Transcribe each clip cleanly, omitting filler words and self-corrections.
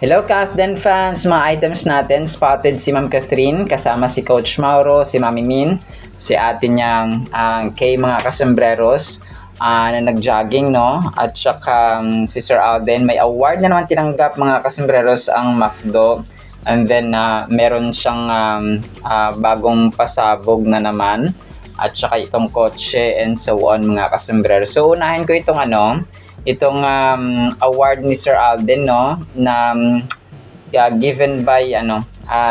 Hello Kathden fans! Mga items natin, spotted si Ma'am Catherine, kasama si Coach Mauro, si Mami Min, si ate niyang kay mga kasembreros na nag-jogging, no? At saka si Sir Alden, may award na naman tinanggap mga kasembreros ang McDo. And then meron siyang bagong pasabog na naman. At saka itong kotse and so on mga kasembreros. So unahin ko itong award ni Sir Alden, no, na given by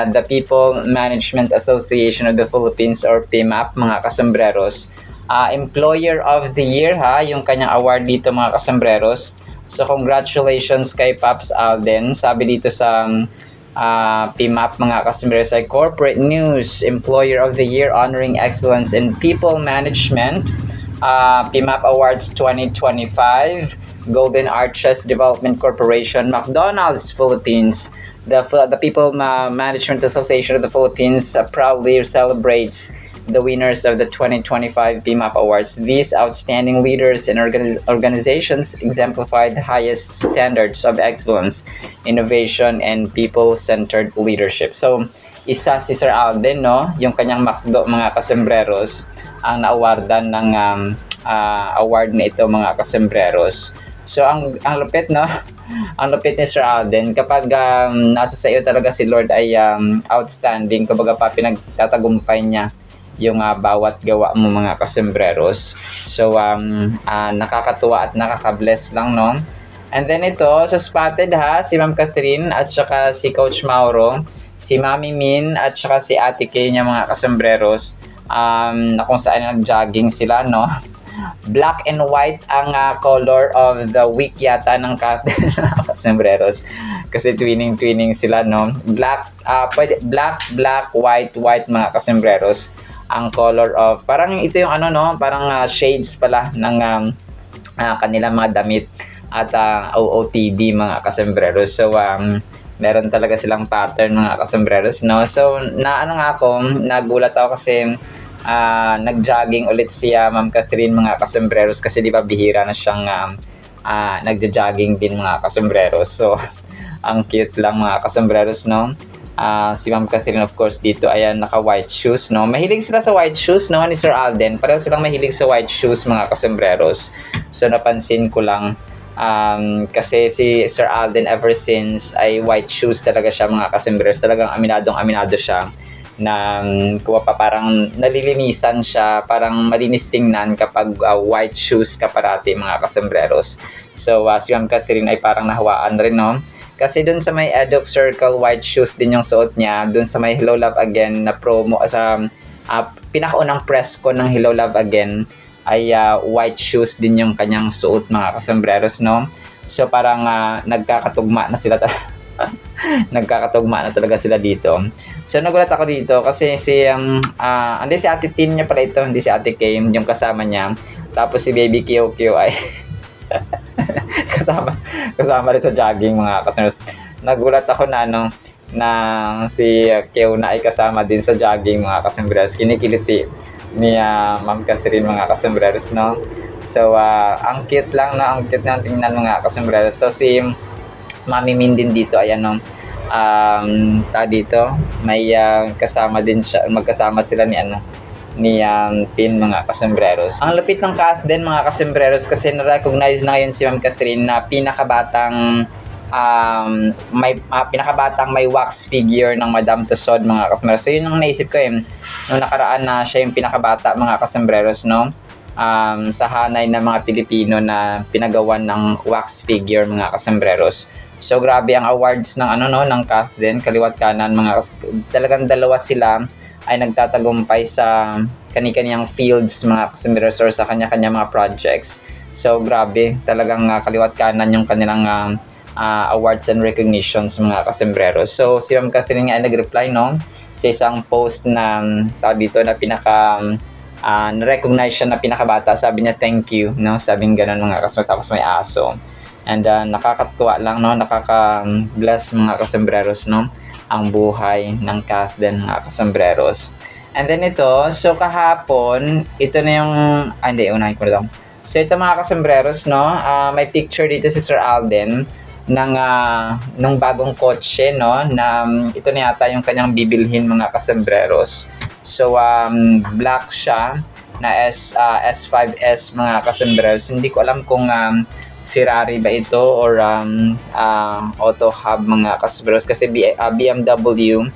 the People Management Association of the Philippines or PMAP mga kasembreros. Employer of the Year yung kanyang award dito mga kasembreros. So congratulations kay Paps Alden. Sabi dito sa PMAP mga kasembreros ay Corporate News Employer of the Year honoring excellence in people management. PMAP Awards 2025, Golden Arches Development Corporation, McDonald's Philippines. The People Management Association of the Philippines proudly celebrates the winners of the 2025 PMAP Awards. These outstanding leaders and organizations exemplify the highest standards of excellence, innovation, and people-centered leadership. So, isa si Sir Alden, no, yung kanyang McDo mga kasembreros ang naawardan ng award na ito mga kasembreros. So ang lupit, no, ang lupit ni Sir Alden kapag nasa sa iyo talaga si Lord ay outstanding, kumbaga pa pinagtatagumpay niya yung bawat gawa mo mga kasembreros. So nakakatuwa at nakaka-bless lang, no. And then ito sa spotted si Ma'am Catherine at saka si Coach Mauro, si Mami Min at saka si Ate Kay niya mga kasembreros, na kung saan nag-jogging sila, no. Black and white ang color of the week yata ng kasembreros kasi twinning sila, no. Black, white mga kasembreros ang color of, parang ito yung parang shades pala ng kanilang mga damit at OOTD mga kasembreros. So meron talaga silang pattern mga kasembreros, no. So nagulat ako kasi nag-jogging ulit siya Ma'am Catherine mga kasembreros kasi di ba bihira na siyang nagja-jogging din mga kasembreros. So ang cute lang mga kasembreros, no. Si Ma'am Catherine of course dito ayan naka-white shoes, no. Mahilig sila sa white shoes, no, ni Sir Alden. Pareho silang mahilig sa white shoes mga kasembreros. So napansin ko lang kasi si Sir Alden ever since ay white shoes talaga siya mga kasembreros. Talagang aminado siya na parang nalilinisan siya, parang malinis tingnan kapag white shoes ka parati mga kasembreros. So si Ma'am Catherine ay parang nahawaan rin, no. Kasi dun sa may Eduk Circle, white shoes din yung suot niya. Dun sa may Hello Love Again na promo sa pinakaunang press ko ng Hello Love Again ay white shoes din yung kanyang suot mga kasembreros, no. So parang nagkakatugma na sila nagkakatugma na talaga sila dito. So nagulat ako dito kasi si Ate Tin niya pala ito, hindi si Ate Kim yung kasama niya. Tapos si Baby QQ ay kasama rin sa jogging mga kasembreros. Nagulat ako na si Keo na ay kasama din sa jogging mga kasembreros. Kinikiliti ni Ma'am Catherine mga kasembreros, no. So ang cute lang, no, ang cute ng tingnan mga kasembreros. So si Mami Min din dito ayan, no. Dito may kasama din siya, magkasama sila ni Tin mga kasembreros. Ang lapit ng Kathden mga kasembreros kasi na-recognize na yun si Ma'am Catherine na pinakabatang may wax figure ng Madame Tussauds mga kasembreros. So yun ang naisip ko nung nakaraan na siya yung pinakabata mga kasembreros, no. Sa hanay ng mga Pilipino na pinagawan ng wax figure mga kasembreros. So grabe ang awards ng ng Kathden, kaliwat kanan talagang dalawa sila ay nagtatagumpay sa kani-kaniyang fields mga kasembreros or sa kanya-kanya mga projects. So grabe, talagang kaliwat kanan yung kanilang awards and recognitions mga kasembreros. So si Ma'am Catherine nga ay nag-reply, no, sa isang post na dito na na-recognize siya na pinakabata. Sabi niya thank you, no, sabing ganun mga kasembreros, tapos may aso. And nakakatuwa lang, no, nakaka-bless mga kasembreros, no, ang buhay ng Kathden mga kasembreros. And then ito, so kahapon, ito na yung, unahin ko na lang. So ito mga kasembreros, no, may picture dito si Sir Alden nung bagong kotse, no, na ito na yata yung kanyang bibilhin mga kasembreros. So black siya na S5S mga kasembreros. Hindi ko alam kung Ferrari ba ito or auto hub mga kasembreros, kasi BMW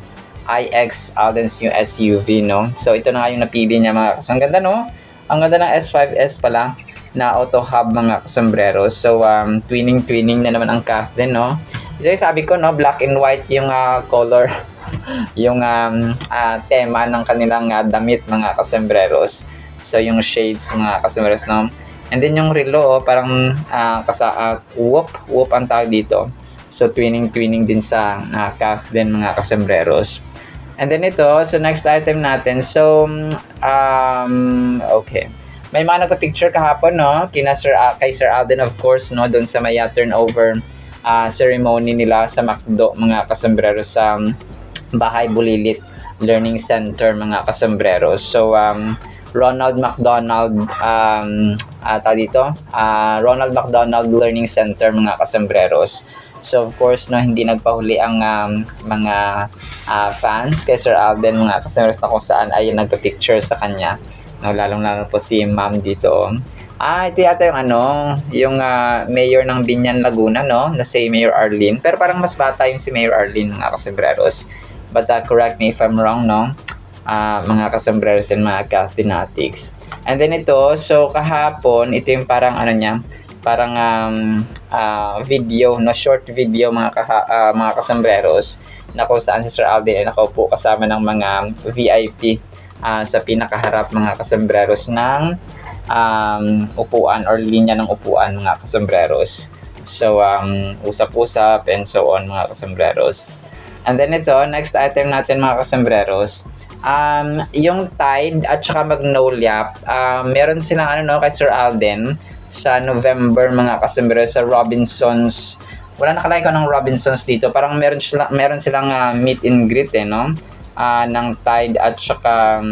iX Alden's new SUV, no. So ito na nga yung napili niya mga kasembreros. Ang ganda, no, ang ganda ng S5S pala na auto hub mga kasembreros. So twinning na naman ang CAF din, no. So sabi ko, no, black and white yung color yung tema ng kanilang damit mga kasembreros. So yung shades mga kasembreros, no. And then yung relo, parang whoop ang tawag dito. So twinning din sa CAF din mga kasembreros. And then ito, so next item natin. So okay, may mga nagpa-picture kahapon, no, kay Sir Alden, of course, no, doon sa may turnover ceremony nila sa McDo mga kasembreros, sa Bahay Bulilit Learning Center mga kasembreros. So Ronald McDonald Ronald McDonald Learning Center mga kasembreros. So of course, no, hindi nagpahuli ang mga fans kay Sir Alden mga kasembreros, na kung saan ay nagpa-picture sa kanya. No, lalong-lalo po si ma'am dito. Ito yata yung mayor ng Binyan, Laguna, no, na si Mayor Arlene. Pero parang mas bata yung si Mayor Arlene mga kasembreros. But correct me if I'm wrong, no, mga kasembreros and mga Cathinatics. And then ito, so kahapon, ito yung parang parang video, no, short video mga kasembreros, na kung saan si Sir Alden ay nakaupo kasama ng mga VIP sa pinakaharap mga kasembreros ng upuan or linya ng upuan mga kasembreros. So usap-usap and so on mga kasembreros. And then ito, next item natin mga kasembreros, yung Tide at saka Magnolia. Meron silang kay Sir Alden sa November mga kasembreros, sa Robinsons. Wala nakalagay ko ng Robinsons dito. Parang meron silang meet and greet, no, ng Tide at saka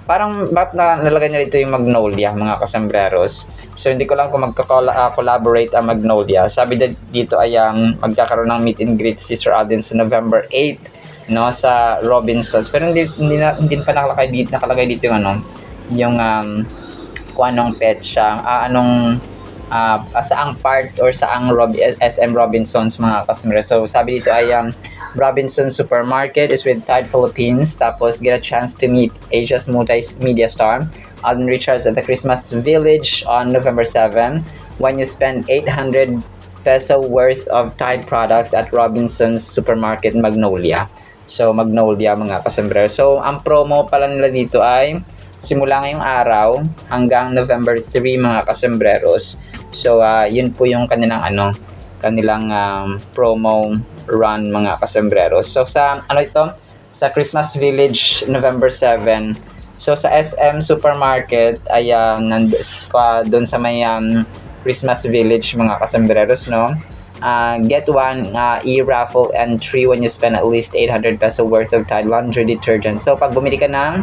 parang bakit nalagay niya dito yung Magnolia mga kasembreros. So hindi ko lang kung magka-collaborate ang Magnolia. Sabi dito ay magkakaroon ng meet and greet si Sir Alden sa November 8, no, sa Robinsons. Pero hindi pa nakalagay dito yung kung anong pet siya, saang part or saang SM Robinsons mga kasembreros. So sabi dito ay Robinsons Supermarket is with Tide Philippines. Tapos get a chance to meet Asia's multimedia star Alden Richards at the Christmas Village on November 7 when you spend 800 peso worth of Tide products at Robinsons Supermarket Magnolia. So Magnolia mga kasembreros. So ang promo pala nila dito ay simula ngayong araw hanggang November 3 mga kasembreros. So yun po yung kanilang promo run mga kasembreros. So sa sa Christmas Village November 7. So sa SM Supermarket ay doon sa may Christmas Village mga kasembreros, no. Get one e-raffle entry when you spend at least 800 peso worth of Tide laundry detergent. So pag bumili ka ng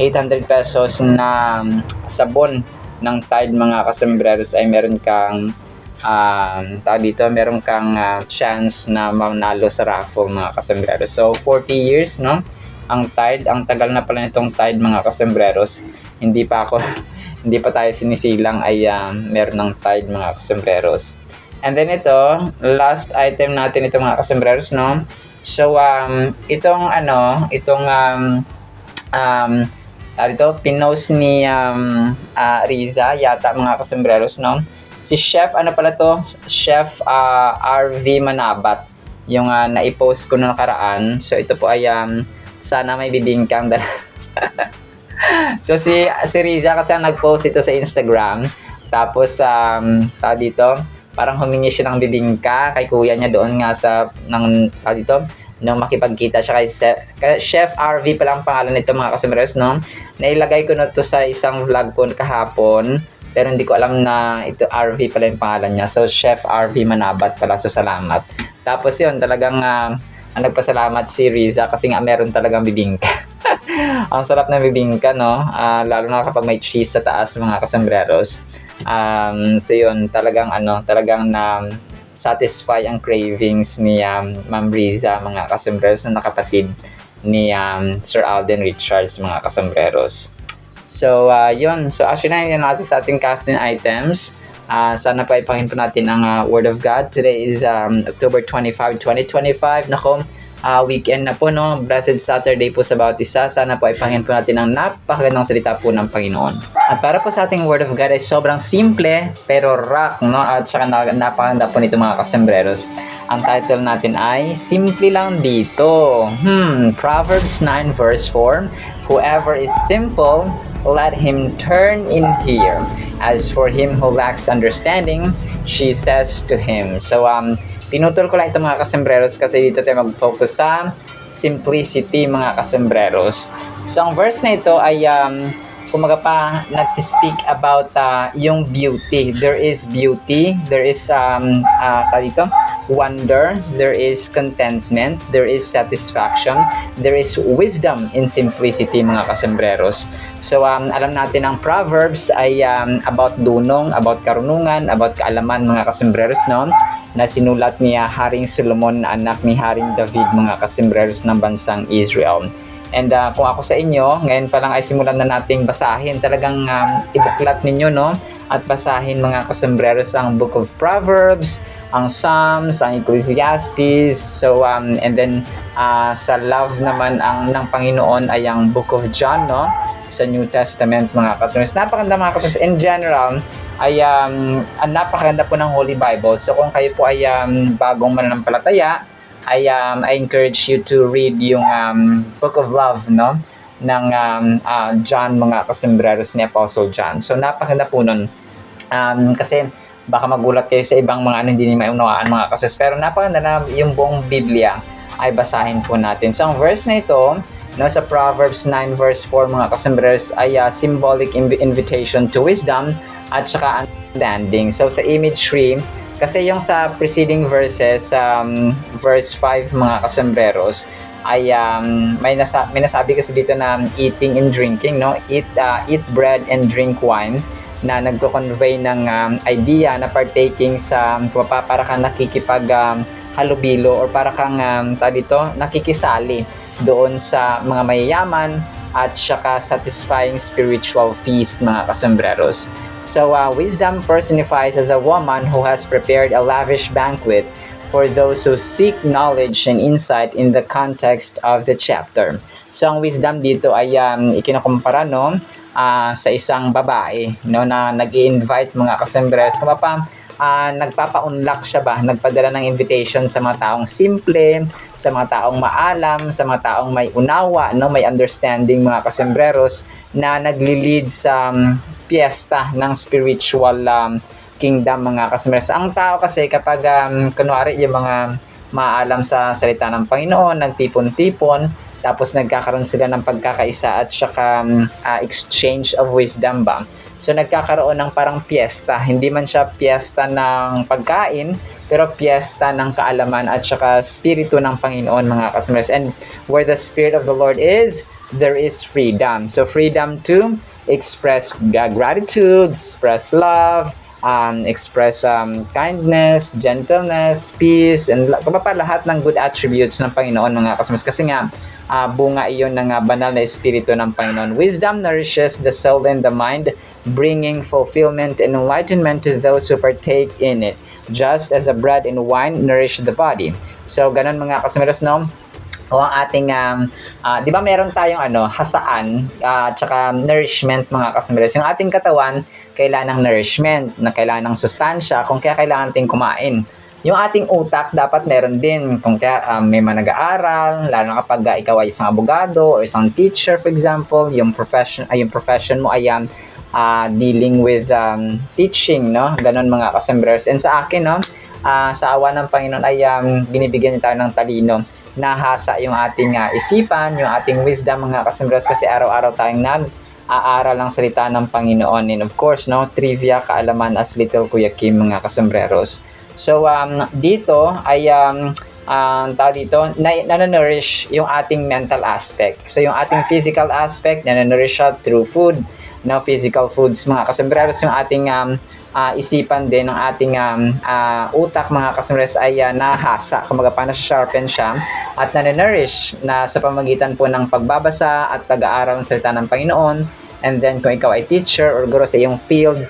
800 pesos na sabon ng Tide mga kasembreros ay meron kang chance na manalo sa raffle mga kasembreros. So 40 years, no, ang Tide, ang tagal na pala nitong Tide mga kasembreros. Hindi pa tayo sinisilang ay meron ng Tide mga kasembreros. And then ito, last item natin ito mga kasembreros, no. So itong pinost ni Riza yata mga kasembreros, no. Si Chef Chef RV Manabat yung na-post ko noong nakaraan. So ito po ay sana may bibingkang dala. So si Riza kasi nag-post ito sa Instagram. Tapos parang humingi siya ng bibingka kay kuya niya doon nga nung makipagkita siya kay Chef RV pa lang pangalan nito mga kasembreros, no. Nailagay ko na to sa isang vlog ko kahapon, pero hindi ko alam na ito RV pala yung pangalan niya. So Chef RV Manabat pala, so salamat. Tapos yun, talagang nagpasalamat si Riza kasi nga meron talagang bibingka. Ang sarap ng bibingka, no, lalo na kapag may cheese sa taas mga kasembreros. So yun, talagang satisfy ang cravings ni Ma'am Riza, mga kasembreros, na nakapatid ni Sir Alden Richards, mga kasembreros. So, yun. So, actually, na natin sa ating captain items. Sana pa ipangin po natin ang Word of God. Today is October 25, 2025. Nako, weekend na po, no? Blessed Saturday po sa bawat isa. Sana po ipangin po natin ang napakagandang salita po ng Panginoon. At para po sa ating Word of God ay sobrang simple pero rock, no? At saka napakaganda po nito, mga kasembreros. Ang title natin ay Simple Lang Dito. Proverbs 9 verse 4. Whoever is simple, let him turn in here. As for him who lacks understanding, she says to him. So, pinutol ko lang ito, mga kasembreros, kasi dito tayo mag-focus sa simplicity, mga kasembreros. So, ang verse na ito ay, kumaga pa, nagsispeak about yung beauty. There is beauty, there is, dito, wonder, there is contentment, there is satisfaction, there is wisdom in simplicity, mga kasembreros. So, alam natin ang Proverbs ay about dunong, about karunungan, about kaalaman, mga kasembreros, no? Na sinulat ni Haring Solomon, anak ni Haring David, mga kasembreros ng bansang Israel. And kung ako sa inyo, ngayon pa lang ay simulan na nating basahin. Talagang ibuklat ninyo, no? At basahin, mga kasembreros, ang Book of Proverbs, ang Psalms, ang Ecclesiastes. So, and then sa love naman ng Panginoon ay ang Book of John, no? Sa New Testament, mga kasembreros. Napakaganda, mga kasembreros. In general, ay napakaganda po ng Holy Bible. So, kung kayo po ay bagong mananampalataya, I encourage you to read yung Book of Love, no? Ng John, mga kasembreros, ni Apostle John. So, napakaganda po nun. Kasi baka magulat kayo sa ibang mga hindi niyo maunawaan, mga kasembreros. Pero napakaganda na yung buong Biblia ay basahin po natin. So, ang verse na ito, no, sa Proverbs 9 verse 4, mga kasembreros, ay symbolic invitation to wisdom at saka understanding. So, sa imagery, kasi yung sa preceding verses, verse 5, mga kasembreros, ay may nasabi kasi dito na eating and drinking, no? Eat bread and drink wine, na nagko-convey ng idea na partaking sa para kang nakikipag halubilo, or para kang nakikisali doon sa mga mayayaman at saka satisfying spiritual feast, mga kasembreros. So, wisdom personifies as a woman who has prepared a lavish banquet for those who seek knowledge and insight in the context of the chapter. So, ang wisdom dito ay ikinakumpara, no, sa isang babae, no, na nag-i-invite, mga kasembreros, nagpapa-unlock siya ba, nagpadala ng invitation sa mga taong simple, sa mga taong maalam, sa mga taong may unawa, no, may understanding, mga kasembreros, na nagli-lead sa piyesta ng spiritual kingdom, mga kasembreros. Ang tao kasi kapag kunwari yung mga maalam sa salita ng Panginoon, nagtipon-tipon, tapos nagkakaroon sila ng pagkakaisa at saka exchange of wisdom ba. So, nagkakaroon ng parang piyesta. Hindi man siya piyesta ng pagkain, pero piyesta ng kaalaman at saka spirito ng Panginoon, mga kasembreros. And where the Spirit of the Lord is, there is freedom. So, freedom to express gratitude, express love, express kindness, gentleness, peace, and lahat ng good attributes ng Panginoon, mga kasembreros. Kasi nga, bunga iyon ng banal na espiritu ng Panginoon. Wisdom nourishes the soul and the mind, bringing fulfillment and enlightenment to those who partake in it, just as a bread and wine nourish the body. So, ganun, mga kasembreros, no? O ang ating, di ba meron tayong hasaan, tsaka nourishment, mga kasembreros. Yung ating katawan, kailangan ng nourishment, na kailangan ng sustansya, kung kaya kailangan natin kumain. Yung ating utak, dapat meron din, kung kaya may mga nag-aaral, lalo na kapag ikaw ay isang abogado or isang teacher, for example, yung profession mo ay dealing with teaching, no? Ganon, mga kasembreros. And sa akin, no, sa awa ng Panginoon ay binibigyan niya tayo ng talino. Nahasa yung ating isipan, yung ating wisdom, mga kasembreros, kasi araw-araw tayong nag-aaral ng salita ng Panginoon. And of course, no, trivia, kaalaman as little Kuya Kim, mga kasembreros. So, dito ay nananourish yung ating mental aspect. So, yung ating physical aspect, nananourish siya through food, no, physical foods, mga kasembreros. Yung ating isipan din ng ating utak mga kasmres ay nahasa, kumbaga pa na-sharpen siya at na-nourish na sa pamagitan po ng pagbabasa at pag-aaral ng salita ng Panginoon. And then kung ikaw ay teacher or guro sa iyong field,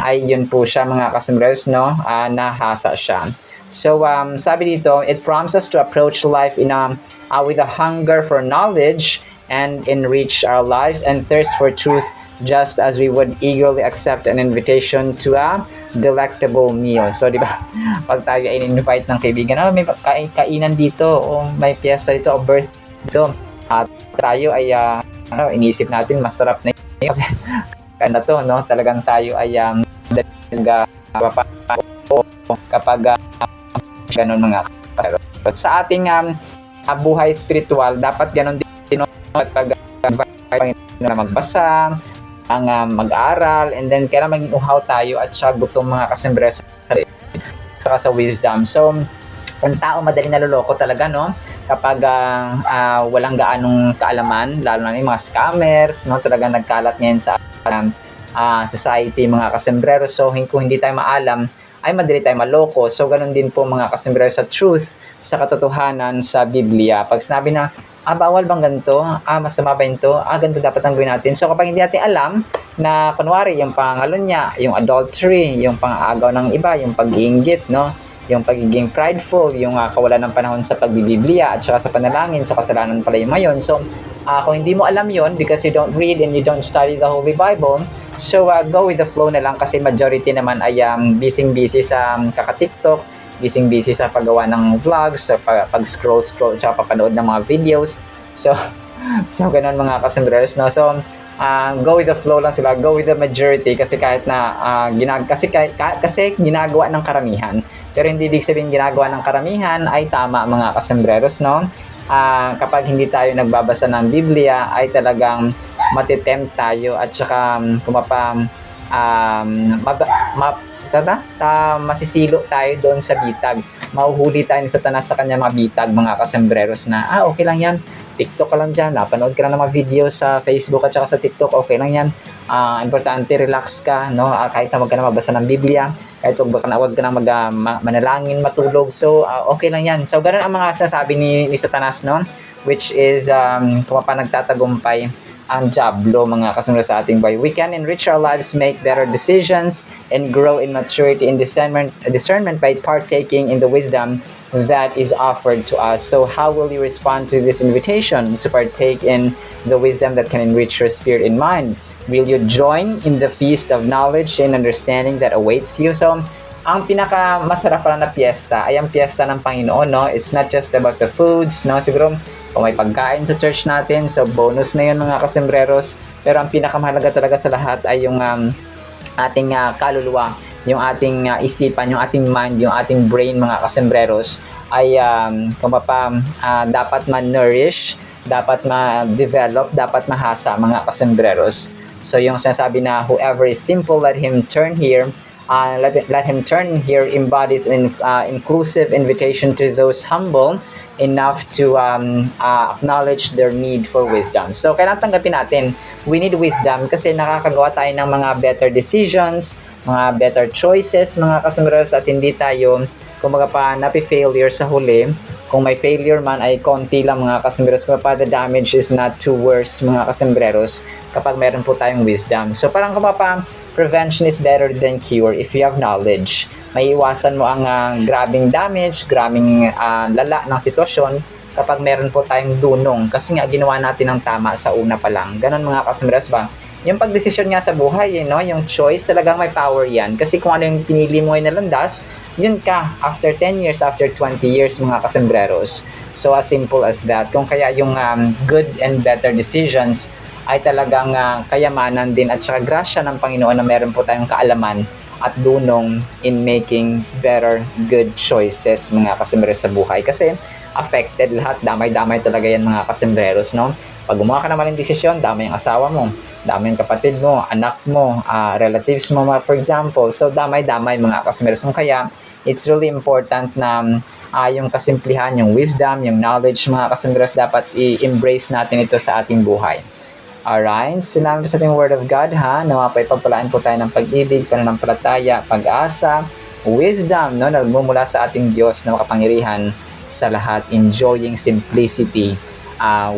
ay yun po siya mga kasmres, no? Nahasa siya. So sabi dito, it prompts us to approach life with a hunger for knowledge and enrich our lives and thirst for truth, just as we would eagerly accept an invitation to a delectable meal. So, di ba, pag tayo ay invite ng kaibigan, may kainan dito, o may piyesta dito, o birth dito, tayo ay, inisip natin, masarap na yun. Kasi, kaya to, no? Talagang tayo ay, kapag, ganun mga kapatid. Sa ating buhay spiritual, dapat ganun din, at pag magbasa, ang mag-aral, and then kailangan maging uhaw tayo at siya gutom mga kasembres sa wisdom. So, ang tao madali naloloko talaga, no? Kapag walang gaanong kaalaman, lalo na yung mga scammers, no? Talagang nagkalat ngayon sa society mga kasembrero. So, kung hindi tayo maalam, ay madali tayo maloko. So, ganun din po mga kasembrero sa truth, sa katotohanan sa Biblia. Pag sinabi na, bawal bang ganito? Masama ba ito? Ganito dapat ang gawin natin. So, kapag hindi natin alam na, kunwari, yung pangalonya, yung adultery, yung pang-agaw ng iba, yung pag-iinggit, no? Yung pagiging prideful, yung kawalan ng panahon sa pagbibiblia at saka sa panalangin, so kasalanan pala yung mayon. So, kung hindi mo alam yon because you don't read and you don't study the Holy Bible, so go with the flow na lang kasi majority naman ay busy sa kaka-TikTok, busy sa paggawa ng vlogs, sa pag-scroll, tsaka papanood ng mga videos. So ganun mga kasembreros, no? So, go with the flow lang sila, go with the majority kasi kahit na kasi ginagawa ng karamihan. Pero hindi ibig sabihin ginagawa ng karamihan ay tama mga kasembreros, no? Kapag hindi tayo nagbabasa ng Biblia ay talagang matitempt tayo at saka masisilo tayo doon sa bitag. Mahuhuli tayo ni Satanas sa kanya mga bitag mga kasembreros na okay lang yan, TikTok ka lang dyan, napanood ka lang ng mga video sa Facebook at saka sa TikTok, okay lang yan. Importante relax ka, no? Kahit na wag ka na mabasa ng Biblia, kahit wag ka na manalangin, matulog, so okay lang yan. So ganun ang mga sasabi ni Satanas, no? Which is nagtatagumpay ang jablo mga kasunod sa ating buhay. We can enrich our lives, make better decisions, and grow in maturity and discernment by partaking in the wisdom that is offered to us. So how will you respond to this invitation to partake in the wisdom that can enrich your spirit and mind? Will you join in the feast of knowledge and understanding that awaits you? So, ang pinaka masarap pala na piyesta ay ang piyesta ng Panginoon, no? It's not just about the foods, no? Siguro kung may pagkain sa church natin, so bonus na yun mga kasembreros. Pero ang pinakamahalaga talaga sa lahat ay yung ating kaluluwa, yung ating isipan, yung ating mind, yung ating brain mga kasembreros ay dapat ma-nourish, dapat ma-develop, dapat mahasa mga kasembreros. So yung sinasabi na whoever is simple, let him turn here embodies an inclusive invitation to those humble enough to acknowledge their need for wisdom. So, kailangan tanggapin natin, we need wisdom kasi nakakagawa tayo ng mga better decisions, mga better choices, mga kasembreros, at hindi tayo, kumbaga pa, napi-failure sa huli. Kung may failure man ay konti lang mga kasembreros, kapag the damage is not too worse mga kasembreros kapag meron po tayong wisdom. So, parang kumapa, prevention is better than cure if you have knowledge. May iwasan mo ang grabing damage, grabing lala ng sitwasyon kapag meron po tayong dunong kasi nga ginawa natin ng tama sa una pa lang. Ganon mga kasembreros ba? Yung pagdesisyon nga sa buhay, no? Yung choice talagang may power yan. Kasi kung ano yung pinili mo na landas, yun ka after 10 years, after 20 years mga kasembreros. So as simple as that. Kung kaya yung good and better decisions ay talagang kayamanan din at saka grasya ng Panginoon na meron po tayong kaalaman at dunong in making better, good choices mga kasembreros sa buhay. Kasi affected lahat, damay-damay talaga yan mga kasembreros, no? Pag gumawa ka na maling desisyon, damay yung asawa mo, damay yung kapatid mo, anak mo, relatives mo, for example. So damay-damay mga kasembreros. Kaya it's really important na yung kasimplihan, yung wisdom, yung knowledge mga kasembreros, dapat i-embrace natin ito sa ating buhay. Alright, sinabi sa ating Word of God ha, na mapay pagpalaan po tayo ng pag-ibig, pananampalataya, pag-asa, wisdom, no, na nagmumula sa ating Diyos na makapangyarihan sa lahat, enjoying simplicity,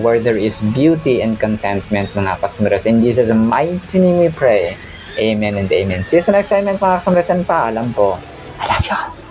where there is beauty and contentment, mga kasamaras. In Jesus' mighty name we pray. Amen and amen. See you sa next segment, mga kasamaras. Paalam po. I love you.